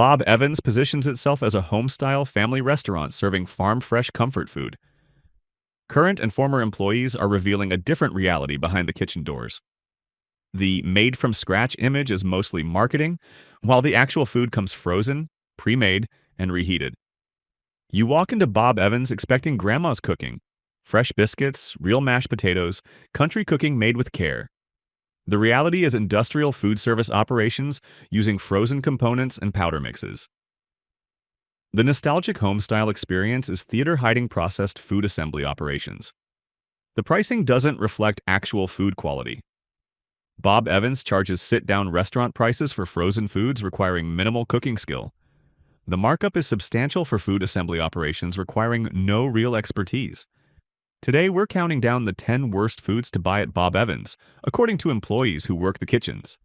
Bob Evans positions itself as a home-style family restaurant serving farm-fresh comfort food. Current and former employees are revealing a different reality behind the kitchen doors. The made-from-scratch image is mostly marketing, while the actual food comes frozen, pre-made, and reheated. You walk into Bob Evans expecting grandma's cooking. Fresh biscuits, real mashed potatoes, country cooking made with care. The reality is industrial food service operations using frozen components and powder mixes. The nostalgic homestyle experience is theater-hiding processed food assembly operations. The pricing doesn't reflect actual food quality. Bob Evans charges sit-down restaurant prices for frozen foods requiring minimal cooking skill. The markup is substantial for food assembly operations requiring no real expertise. Today, we're counting down the 10 worst foods to buy at Bob Evans, according to employees who work the kitchens.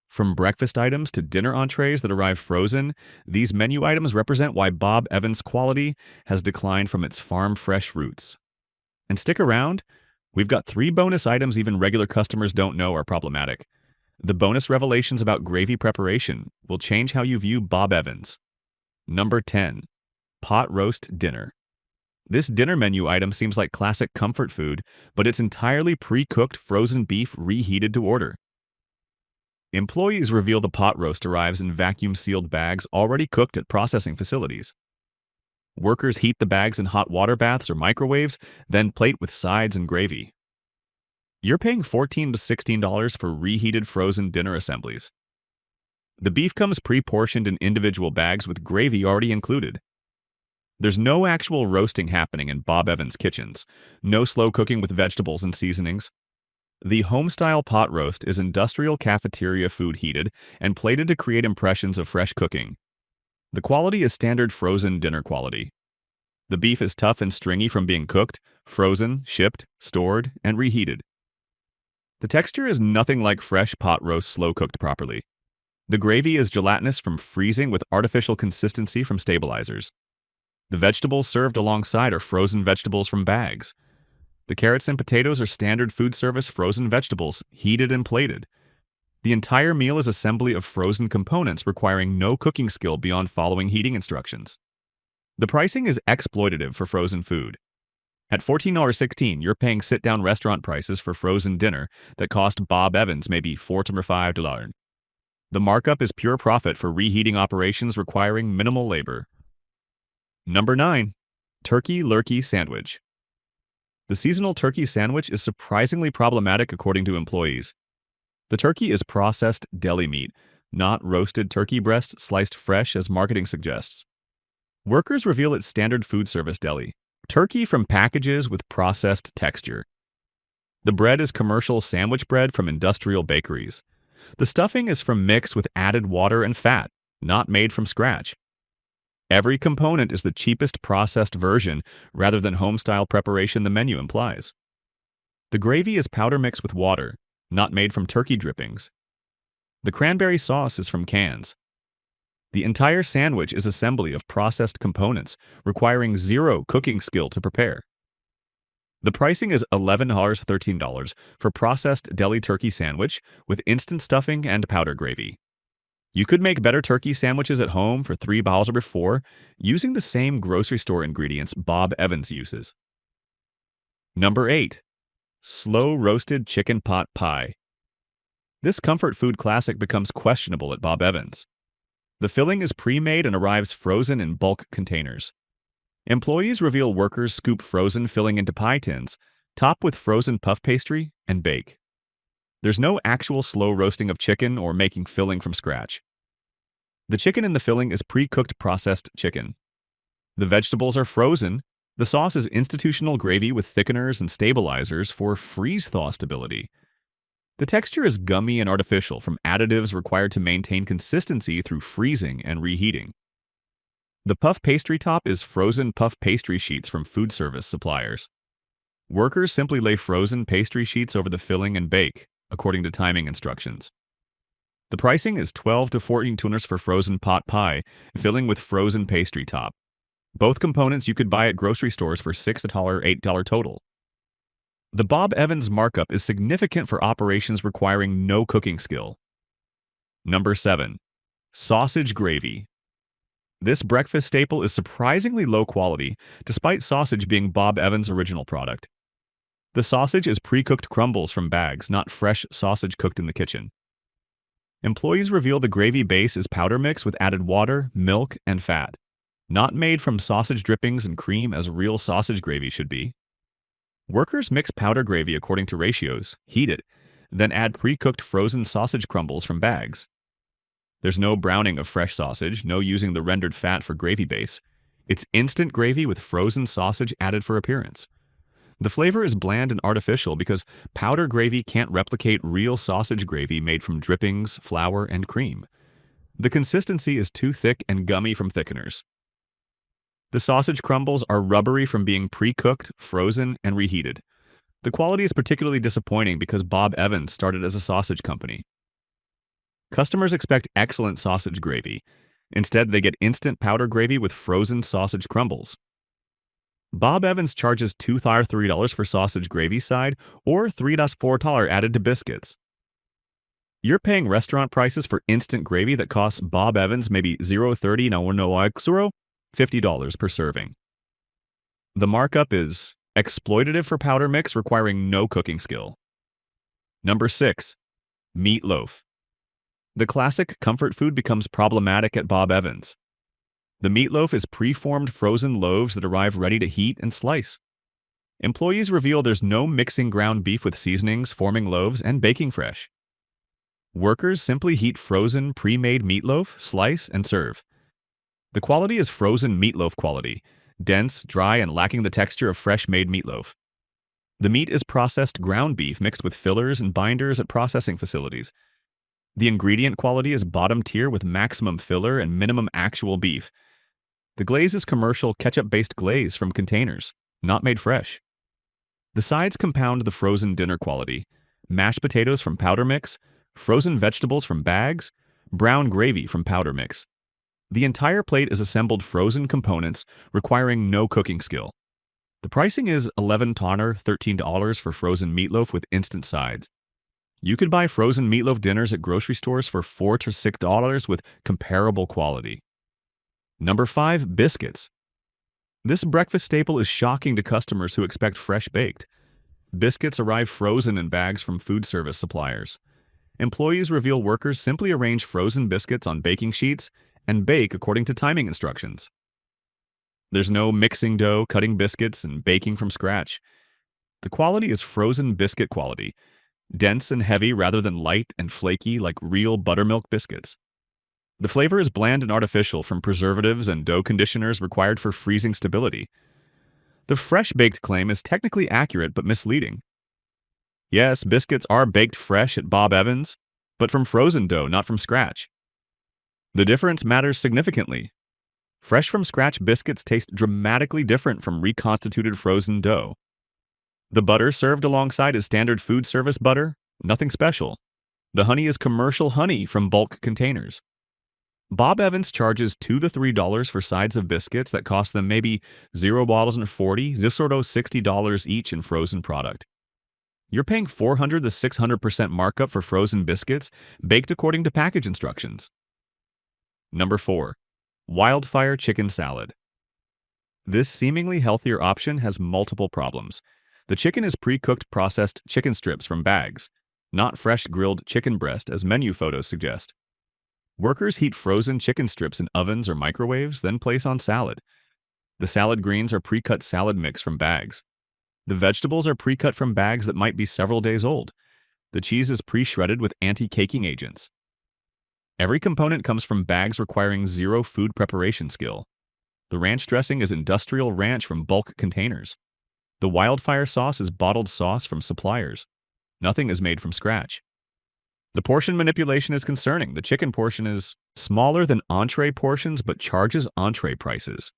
From breakfast items to dinner entrees that arrive frozen, these menu items represent why Bob Evans' quality has declined from its farm-fresh roots. And stick around, we've got 3 bonus items even regular customers don't know are problematic. The bonus revelations about gravy preparation will change how you view Bob Evans. Number 10. Pot roast dinner. This dinner menu item seems like classic comfort food, but it's entirely pre-cooked frozen beef reheated to order. Employees reveal the pot roast arrives in vacuum-sealed bags already cooked at processing facilities. Workers heat the bags in hot water baths or microwaves, then plate with sides and gravy. You're paying $14 to $16 for reheated frozen dinner assemblies. The beef comes pre-portioned in individual bags with gravy already included. There's no actual roasting happening in Bob Evans' kitchens, no slow cooking with vegetables and seasonings. The home-style pot roast is industrial cafeteria food heated and plated to create impressions of fresh cooking. The quality is standard frozen dinner quality. The beef is tough and stringy from being cooked, frozen, shipped, stored, and reheated. The texture is nothing like fresh pot roast slow-cooked properly. The gravy is gelatinous from freezing with artificial consistency from stabilizers. The vegetables served alongside are frozen vegetables from bags. The carrots and potatoes are standard food service frozen vegetables, heated and plated. The entire meal is assembly of frozen components requiring no cooking skill beyond following heating instructions. The pricing is exploitative for frozen food. At $14.16, you're paying sit-down restaurant prices for frozen dinner that cost Bob Evans maybe $4 to $5. The markup is pure profit for reheating operations requiring minimal labor. Number 9. Turkey Lurky Sandwich. The seasonal turkey sandwich is surprisingly problematic according to employees. The turkey is processed deli meat, not roasted turkey breast sliced fresh as marketing suggests. Workers reveal its standard food service deli, turkey from packages with processed texture. The bread is commercial sandwich bread from industrial bakeries. The stuffing is from mix with added water and fat, not made from scratch. Every component is the cheapest processed version rather than home-style preparation the menu implies. The gravy is powder mixed with water, not made from turkey drippings. The cranberry sauce is from cans. The entire sandwich is assembly of processed components, requiring zero cooking skill to prepare. The pricing is $11 to $13 for processed deli turkey sandwich with instant stuffing and powder gravy. You could make better turkey sandwiches at home for $3 or $4 using the same grocery store ingredients Bob Evans uses. Number 8. Slow roasted chicken pot pie. This comfort food classic becomes questionable at Bob Evans. The filling is pre-made and arrives frozen in bulk containers. Employees reveal workers scoop frozen filling into pie tins, top with frozen puff pastry, and bake. There's no actual slow roasting of chicken or making filling from scratch. The chicken in the filling is pre-cooked processed chicken. The vegetables are frozen. The sauce is institutional gravy with thickeners and stabilizers for freeze-thaw stability. The texture is gummy and artificial from additives required to maintain consistency through freezing and reheating. The puff pastry top is frozen puff pastry sheets from food service suppliers. Workers simply lay frozen pastry sheets over the filling and bake, according to timing instructions. The pricing is $12 to $14 for frozen pot pie, filling with frozen pastry top. Both components you could buy at grocery stores for $6 to $8 total. The Bob Evans markup is significant for operations requiring no cooking skill. Number 7. Sausage gravy. This breakfast staple is surprisingly low quality, despite sausage being Bob Evans' original product. The sausage is pre-cooked crumbles from bags, not fresh sausage cooked in the kitchen. Employees reveal the gravy base is powder mix with added water, milk, and fat, not made from sausage drippings and cream as real sausage gravy should be. Workers mix powder gravy according to ratios, heat it, then add pre-cooked frozen sausage crumbles from bags. There's no browning of fresh sausage, no using the rendered fat for gravy base. It's instant gravy with frozen sausage added for appearance. The flavor is bland and artificial because powder gravy can't replicate real sausage gravy made from drippings, flour, and cream. The consistency is too thick and gummy from thickeners. The sausage crumbles are rubbery from being pre-cooked, frozen, and reheated. The quality is particularly disappointing because Bob Evans started as a sausage company. Customers expect excellent sausage gravy. Instead, they get instant powder gravy with frozen sausage crumbles. Bob Evans charges $2.3 for sausage gravy side or $3.4 added to biscuits. You're paying restaurant prices for instant gravy that costs Bob Evans maybe $0.30 no $50 per serving. The markup is exploitative for powder mix requiring no cooking skill. Number 6. Meatloaf. The classic comfort food becomes problematic at Bob Evans. The meatloaf is pre-formed frozen loaves that arrive ready to heat and slice. Employees reveal there's no mixing ground beef with seasonings, forming loaves, and baking fresh. Workers simply heat frozen, pre-made meatloaf, slice, and serve. The quality is frozen meatloaf quality, dense, dry, and lacking the texture of fresh-made meatloaf. The meat is processed ground beef mixed with fillers and binders at processing facilities. The ingredient quality is bottom tier with maximum filler and minimum actual beef. The glaze is commercial ketchup-based glaze from containers, not made fresh. The sides compound the frozen dinner quality: mashed potatoes from powder mix, frozen vegetables from bags, brown gravy from powder mix. The entire plate is assembled frozen components requiring no cooking skill. The pricing is $13 for frozen meatloaf with instant sides. You could buy frozen meatloaf dinners at grocery stores for $4 to $6 with comparable quality. Number 5. Biscuits. This breakfast staple is shocking to customers who expect fresh baked. Biscuits arrive frozen in bags from food service suppliers. Employees reveal workers simply arrange frozen biscuits on baking sheets and bake according to timing instructions. There's no mixing dough, cutting biscuits, and baking from scratch. The quality is frozen biscuit quality, dense and heavy rather than light and flaky like real buttermilk biscuits. The flavor is bland and artificial from preservatives and dough conditioners required for freezing stability. The fresh-baked claim is technically accurate but misleading. Yes, biscuits are baked fresh at Bob Evans, but from frozen dough, not from scratch. The difference matters significantly. Fresh from scratch biscuits taste dramatically different from reconstituted frozen dough. The butter served alongside is standard food service butter, nothing special. The honey is commercial honey from bulk containers. Bob Evans charges $2 to $3 for sides of biscuits that cost them maybe $0.40, $60 each in frozen product. You're paying 400 to 600% markup for frozen biscuits baked according to package instructions. Number 4. Wildfire chicken salad. This seemingly healthier option has multiple problems. The chicken is pre-cooked processed chicken strips from bags, not fresh grilled chicken breast as menu photos suggest. Workers heat frozen chicken strips in ovens or microwaves, then place on salad. The salad greens are pre-cut salad mix from bags. The vegetables are pre-cut from bags that might be several days old. The cheese is pre-shredded with anti-caking agents. Every component comes from bags requiring zero food preparation skill. The ranch dressing is industrial ranch from bulk containers. The Wildfire sauce is bottled sauce from suppliers. Nothing is made from scratch. The portion manipulation is concerning. The chicken portion is smaller than entree portions but charges entree prices.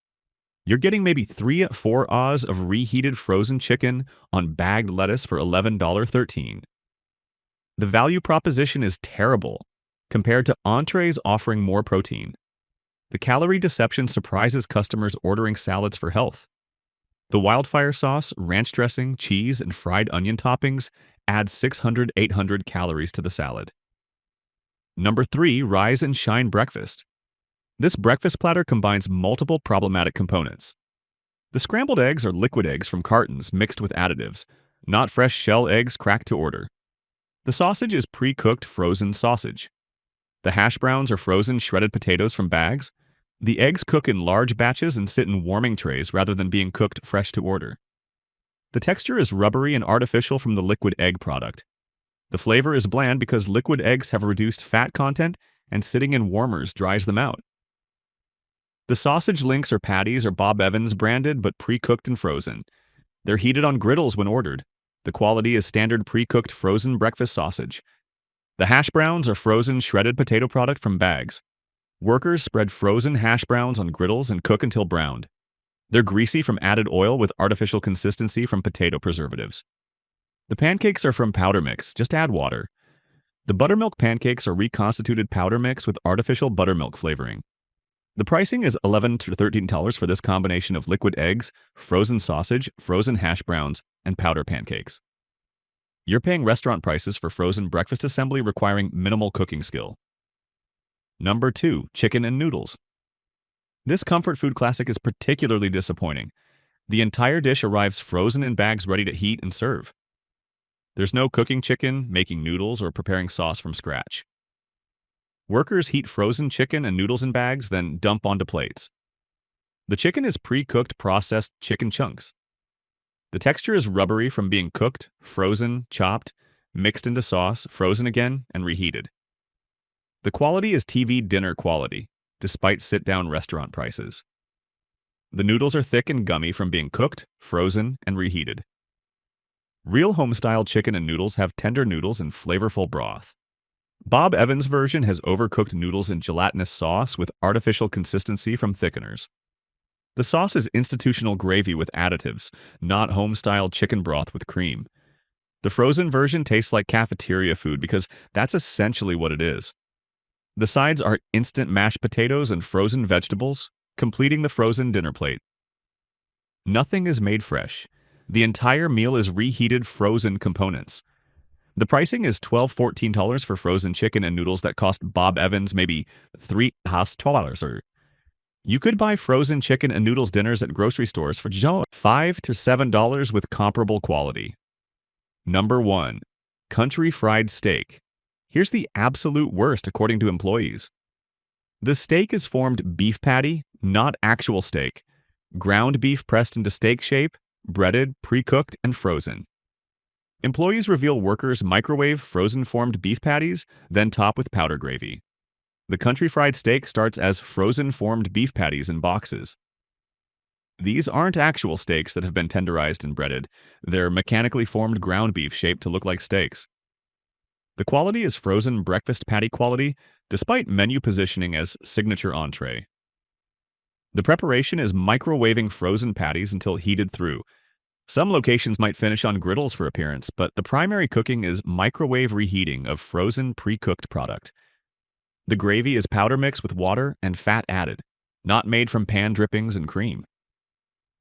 You're getting maybe 3-4 Oz of reheated frozen chicken on bagged lettuce for $11.13. The value proposition is terrible compared to entrees offering more protein. The calorie deception surprises customers ordering salads for health. The Wildfire sauce, ranch dressing, cheese, and fried onion toppings add 600-800 calories to the salad. Number 3. Rise and Shine breakfast. This breakfast platter combines multiple problematic components. The scrambled eggs are liquid eggs from cartons mixed with additives, not fresh shell eggs cracked to order. The sausage is pre-cooked frozen sausage. The hash browns are frozen shredded potatoes from bags. The eggs cook in large batches and sit in warming trays rather than being cooked fresh to order. The texture is rubbery and artificial from the liquid egg product. The flavor is bland because liquid eggs have reduced fat content and sitting in warmers dries them out. The sausage links or patties are Bob Evans branded but pre-cooked and frozen. They're heated on griddles when ordered. The quality is standard pre-cooked frozen breakfast sausage. The hash browns are frozen shredded potato product from bags. Workers spread frozen hash browns on griddles and cook until browned. They're greasy from added oil with artificial consistency from potato preservatives. The pancakes are from powder mix, just add water. The buttermilk pancakes are reconstituted powder mix with artificial buttermilk flavoring. The pricing is $11 to $13 for this combination of liquid eggs, frozen sausage, frozen hash browns, and powder pancakes. You're paying restaurant prices for frozen breakfast assembly requiring minimal cooking skill. Number 2, chicken and noodles. This comfort food classic is particularly disappointing. The entire dish arrives frozen in bags ready to heat and serve. There's no cooking chicken, making noodles, or preparing sauce from scratch. Workers heat frozen chicken and noodles in bags, then dump onto plates. The chicken is pre-cooked processed chicken chunks. The texture is rubbery from being cooked, frozen, chopped, mixed into sauce, frozen again, and reheated. The quality is TV dinner quality, despite sit-down restaurant prices. The noodles are thick and gummy from being cooked, frozen, and reheated. Real home-style chicken and noodles have tender noodles and flavorful broth. Bob Evans' version has overcooked noodles in gelatinous sauce with artificial consistency from thickeners. The sauce is institutional gravy with additives, not home-style chicken broth with cream. The frozen version tastes like cafeteria food because that's essentially what it is. The sides are instant mashed potatoes and frozen vegetables, completing the frozen dinner plate. Nothing is made fresh. The entire meal is reheated frozen components. The pricing is $12–14 for frozen chicken and noodles that cost Bob Evans maybe $3 or you could buy frozen chicken and noodles dinners at grocery stores for just $5 to $7 with comparable quality. Number 1, country fried steak. Here's the absolute worst according to employees. The steak is formed beef patty, not actual steak. Ground beef pressed into steak shape, breaded, pre-cooked, and frozen. Employees reveal workers microwave frozen formed beef patties, then top with powder gravy. The country fried steak starts as frozen formed beef patties in boxes. These aren't actual steaks that have been tenderized and breaded. They're mechanically formed ground beef shaped to look like steaks. The quality is frozen breakfast patty quality, despite menu positioning as signature entree. The preparation is microwaving frozen patties until heated through. Some locations might finish on griddles for appearance, but the primary cooking is microwave reheating of frozen pre-cooked product. The gravy is powder mix with water and fat added, not made from pan drippings and cream.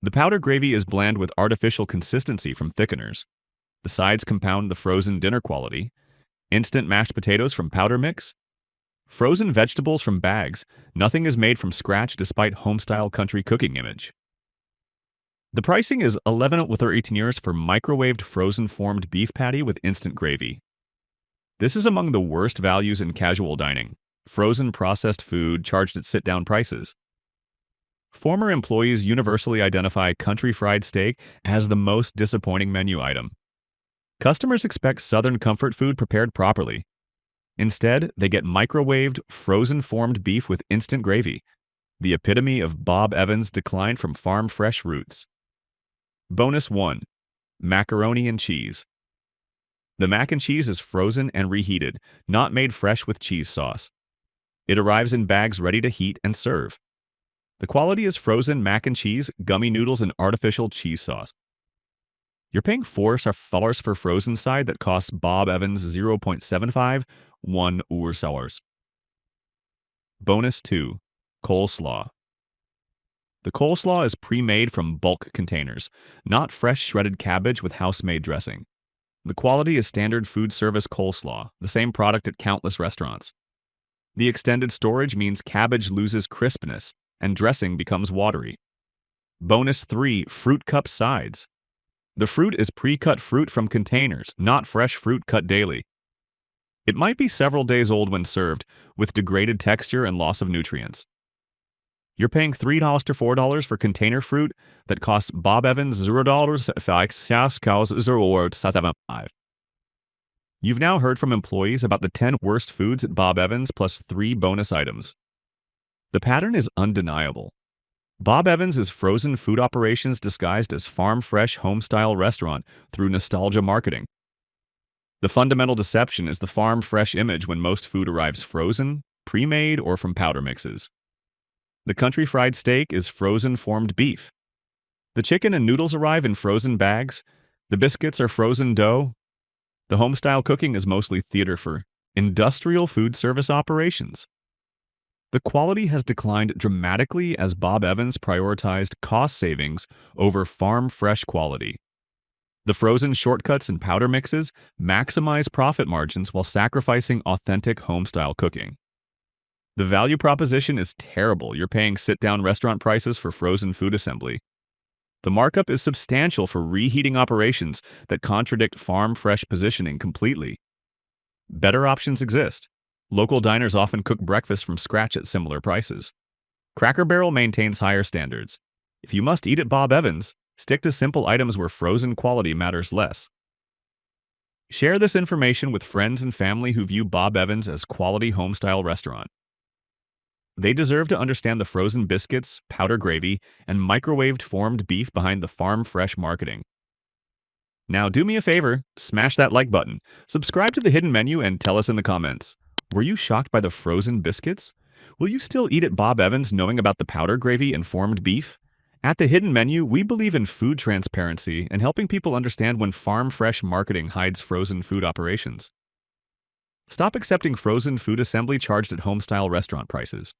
The powder gravy is bland with artificial consistency from thickeners. The sides compound the frozen dinner quality. Instant mashed potatoes from powder mix. Frozen vegetables from bags. Nothing is made from scratch despite home-style country cooking image. The pricing is $11–18 for microwaved frozen formed beef patty with instant gravy. This is among the worst values in casual dining. Frozen processed food charged at sit-down prices. Former employees universally identify country fried steak as the most disappointing menu item. Customers expect Southern comfort food prepared properly. Instead, they get microwaved, frozen formed beef with instant gravy, the epitome of Bob Evans' decline from farm-fresh roots. Bonus 1. Macaroni and cheese. The mac and cheese is frozen and reheated, not made fresh with cheese sauce. It arrives in bags ready to heat and serve. The quality is frozen mac and cheese, gummy noodles, and artificial cheese sauce. You're paying $4 for frozen side that costs Bob Evans $0.75, $1. Bonus 2. Coleslaw. The coleslaw is pre-made from bulk containers, not fresh shredded cabbage with house-made dressing. The quality is standard food service coleslaw, the same product at countless restaurants. The extended storage means cabbage loses crispness and dressing becomes watery. Bonus 3. Fruit cup sides. The fruit is pre-cut fruit from containers, not fresh fruit cut daily. It might be several days old when served, with degraded texture and loss of nutrients. You're paying $3 to $4 for container fruit that costs Bob Evans $0.5. You've now heard from employees about the 10 worst foods at Bob Evans plus 3 bonus items. The pattern is undeniable. Bob Evans is frozen food operations disguised as farm-fresh home-style restaurant through nostalgia marketing. The fundamental deception is the farm-fresh image when most food arrives frozen, pre-made, or from powder mixes. The country fried steak is frozen formed beef. The chicken and noodles arrive in frozen bags. The biscuits are frozen dough. The home-style cooking is mostly theater for industrial food service operations. The quality has declined dramatically as Bob Evans prioritized cost savings over farm-fresh quality. The frozen shortcuts and powder mixes maximize profit margins while sacrificing authentic home-style cooking. The value proposition is terrible. You're paying sit-down restaurant prices for frozen food assembly. The markup is substantial for reheating operations that contradict farm-fresh positioning completely. Better options exist. Local diners often cook breakfast from scratch at similar prices. Cracker Barrel maintains higher standards. If you must eat at Bob Evans, stick to simple items where frozen quality matters less. Share this information with friends and family who view Bob Evans as quality home-style restaurant. They deserve to understand the frozen biscuits, powder gravy, and microwaved formed beef behind the farm-fresh marketing. Now do me a favor, smash that like button, subscribe to The Hidden Menu, and tell us in the comments. Were you shocked by the frozen biscuits? Will you still eat at Bob Evans knowing about the powder gravy and formed beef? At The Hidden Menu, we believe in food transparency and helping people understand when farm-fresh marketing hides frozen food operations. Stop accepting frozen food assembly charged at home-style restaurant prices.